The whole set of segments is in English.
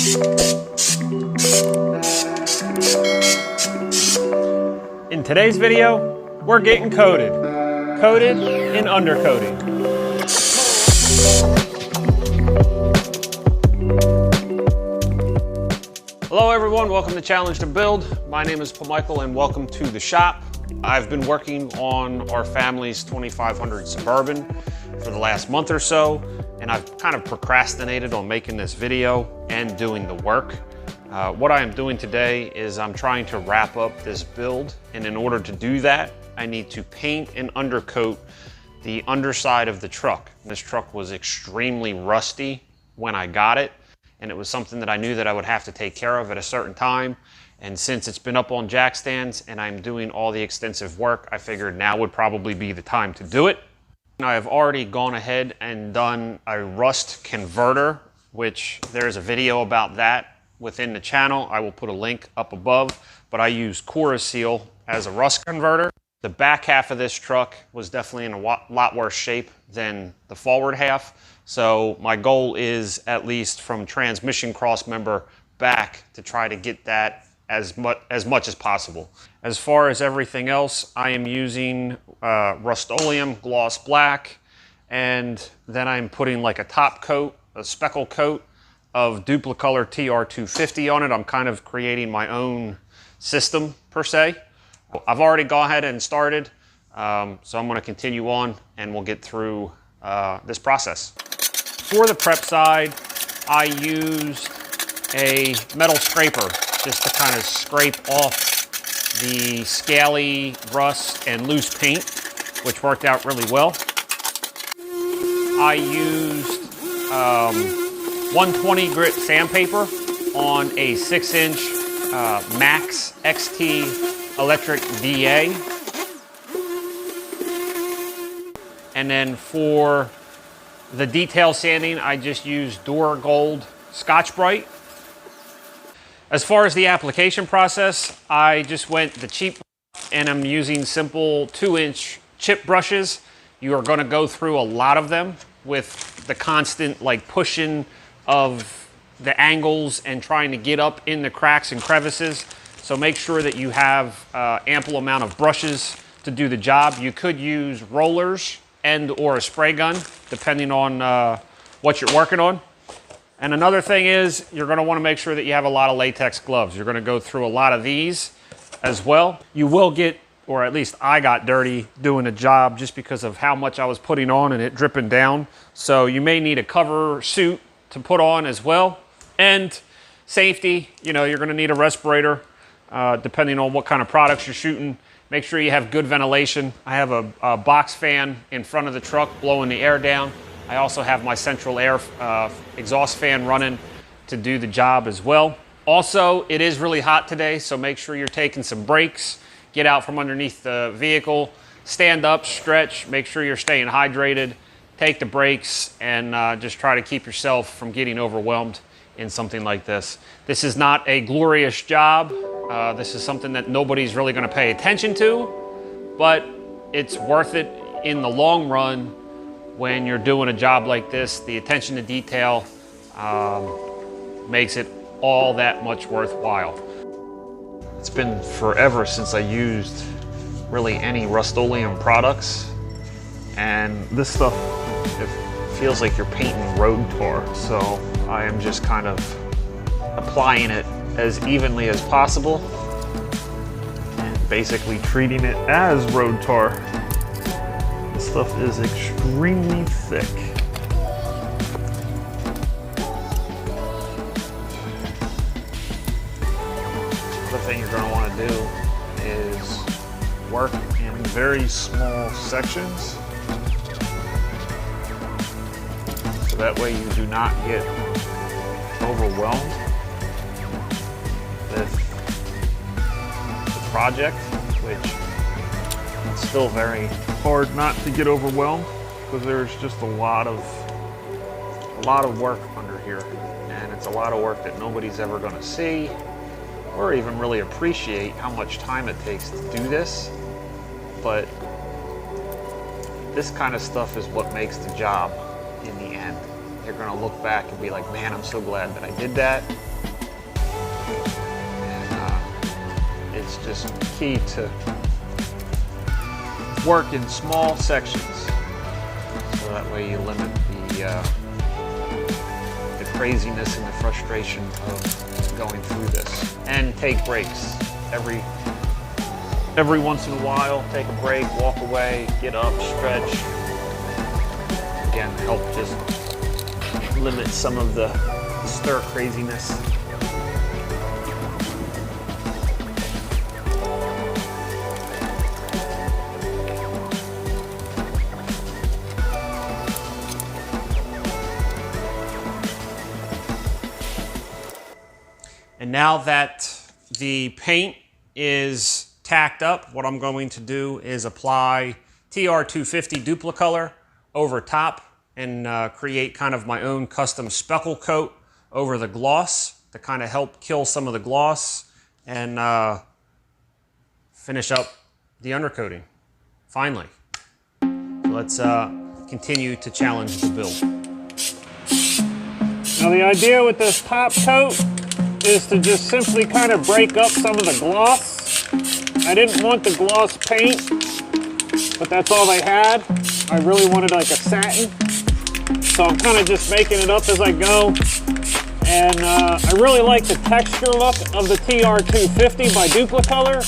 In today's video, we're getting coated. Coated and undercoating. Hello everyone, welcome to Challenge to Build. My name is Paul Michael and welcome to the shop. I've been working on our family's 2500 Suburban for the last month or so, and I've kind of procrastinated on making this video and doing the work. What I am doing today is I'm trying to wrap up this build, and in order to do that, I need to paint and undercoat the underside of the truck. This truck was extremely rusty when I got it, and it was something that I knew that I would have to take care of at a certain time. And since it's been up on jack stands and I'm doing all the extensive work, I figured now would probably be the time to do it. I have already gone ahead and done a rust converter, which there's a video about that within the channel. I will put a link up above, but I use Seal as a rust converter. The back half of this truck was definitely in a lot worse shape than the forward half. So my goal is at least from transmission cross member back to try to get that as much as possible. As far as everything else, I am using Rustoleum gloss black, and then I'm putting like a top coat, a speckle coat of Duplicolor TR250 on it. I'm kind of creating my own system per se. I've already gone ahead and started, so I'm going to continue on and we'll get through this process. For the prep side, I used a metal scraper just to kind of scrape off the scaly rust and loose paint, which worked out really well. I used 120 grit sandpaper on a 6-inch MaxXT electric VA. And then for the detail sanding, I just used Dura Gold Scotch-Brite. As far as the application process, I just went the cheap and I'm using simple 2-inch chip brushes. You are going to go through a lot of them with the constant like pushing of the angles and trying to get up in the cracks and crevices. So make sure that you have ample amount of brushes to do the job. You could use rollers and or a spray gun, depending on what you're working on. And another thing is you're going to want to make sure that you have a lot of latex gloves. You're going to go through a lot of these as well. You will get, or at least I got dirty doing a job just because of how much I was putting on and it dripping down. So you may need a cover suit to put on as well. And safety, you know, you're going to need a respirator depending on what kind of products you're shooting. Make sure you have good ventilation. I have a box fan in front of the truck blowing the air down. I also have my central air exhaust fan running to do the job as well. Also, it is really hot today, so make sure you're taking some breaks. Get out from underneath the vehicle, stand up, stretch, make sure you're staying hydrated, take the breaks, and just try to keep yourself from getting overwhelmed in something like this. This is not a glorious job. This is something that nobody's really going to pay attention to, but it's worth it in the long run. When you're doing a job like this, the attention to detail makes it all that much worthwhile. It's been forever since I used really any Rustoleum products, and this stuff, it feels like you're painting road tar, so I am just kind of applying it as evenly as possible and basically treating it as road tar. This stuff is extremely thick. The thing you're going to want to do is work in very small sections, so that way you do not get overwhelmed with the project, which it's still very hard not to get overwhelmed because there's just a lot of work under here, and it's a lot of work that nobody's ever going to see or even really appreciate how much time it takes to do this. But this kind of stuff is what makes the job in the end. You're going to look back and be like, man, I'm so glad that I did that. it's just key to work in small sections. So that way you limit the craziness and the frustration of going through this. And take breaks. Every once in a while, take a break, walk away, get up, stretch. Again, help just limit some of the stir craziness. And now that the paint is tacked up, what I'm going to do is apply TR250 Duplicolor over top and create kind of my own custom speckle coat over the gloss to kind of help kill some of the gloss and finish up the undercoating, finally. So let's continue to challenge the build. Now the idea with this top coat is to just simply kind of break up some of the gloss. I didn't want the gloss paint, but that's all they had. I really wanted like a satin. So I'm kind of just making it up as I go. And I really like the texture look of the TR250 by Duplicolor.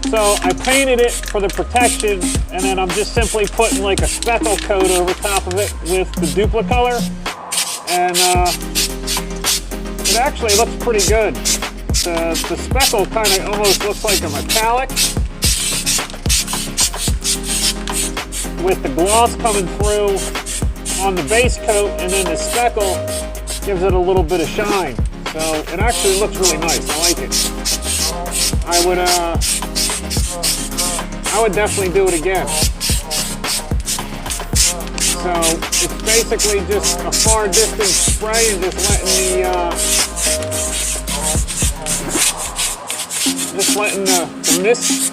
So I painted it for the protection, and then I'm just simply putting like a speckle coat over top of it with the Duplicolor. And it actually looks pretty good. The speckle kind of almost looks like a metallic, with the gloss coming through on the base coat, and then the speckle gives it a little bit of shine. So it actually looks really nice. I like it. I would definitely do it again. So it's basically just a far distance spray and just letting the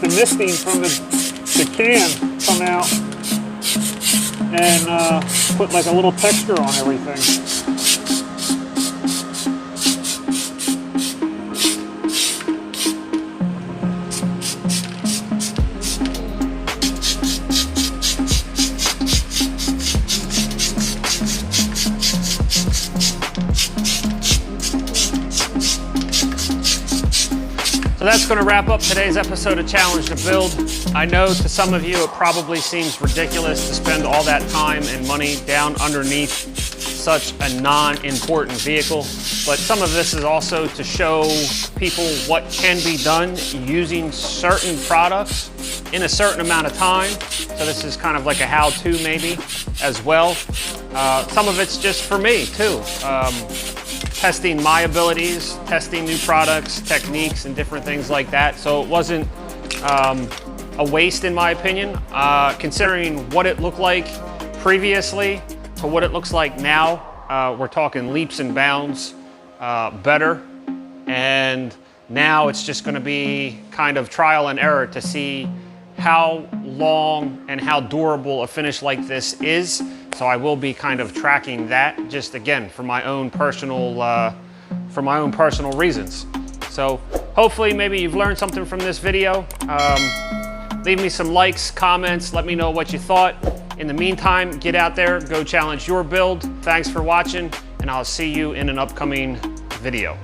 misting from the can come out and put like a little texture on everything. So that's going to wrap up today's episode of Challenge to Build. I know to some of you it probably seems ridiculous to spend all that time and money down underneath such a non-important vehicle, but some of this is also to show people what can be done using certain products in a certain amount of time. So this is kind of like a how-to maybe as well. Some of it's just for me too. Testing my abilities, testing new products, techniques, and different things like that. So it wasn't a waste in my opinion, considering what it looked like previously to what it looks like now. We're talking leaps and bounds better. And now it's just gonna be kind of trial and error to see how long and how durable a finish like this is. So I will be kind of tracking that, just again for my own personal reasons. So hopefully maybe you've learned something from this video. Leave me some likes, comments, let me know what you thought. In the meantime, get out there, go challenge your build. Thanks for watching, and I'll see you in an upcoming video.